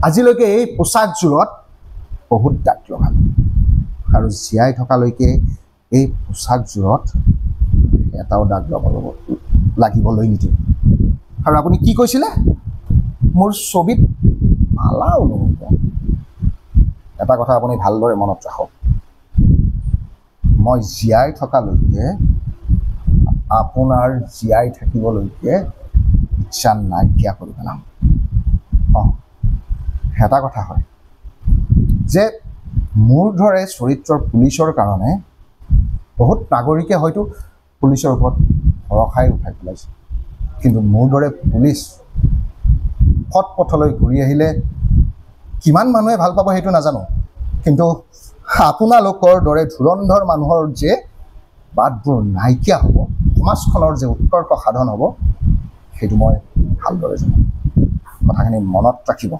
আজিলৈকে এই পোচাকযোৰত বহুত দাগ লগালোঁ আৰু জীয়াই থকালৈকে এই পোচাকযোৰত এটাও দাগ লাগিবলৈ নিদিওঁ। আৰু আপুনি কি কৈছিলে? মোৰ ছবিত মালা ওলমিব। এটা কথা আপুনি ভালদৰে মনত ৰাখক, মই জীয়াই থকালৈকে আপোনাৰ জীয়াই থাকিবলৈকে ইচ্ছা নাইকিয়া কৰি পেলাম। এটা কথা হয় যে মোৰ দৰে চৰিত্ৰৰ পুলিচৰ কাৰণে বহুত নাগৰিকে হয়তো পুলিচৰ ওপৰত ভৰসাই উঠাই পেলাইছে, কিন্তু মোৰ দৰে পুলিচ সৎ পথলৈ ঘূৰি আহিলে কিমান মানুহে ভাল পাব সেইটো নাজানো, কিন্তু আপোনালোকৰ দৰে ধুৰন্ধৰ মানুহৰ যে বাটবোৰ নাইকিয়া হ'ব, সমাজখনৰ যে উৎকৰ্ষ সাধন হ'ব, সেইটো মই ভালদৰে জানো। কথাখিনি মনত ৰাখিব।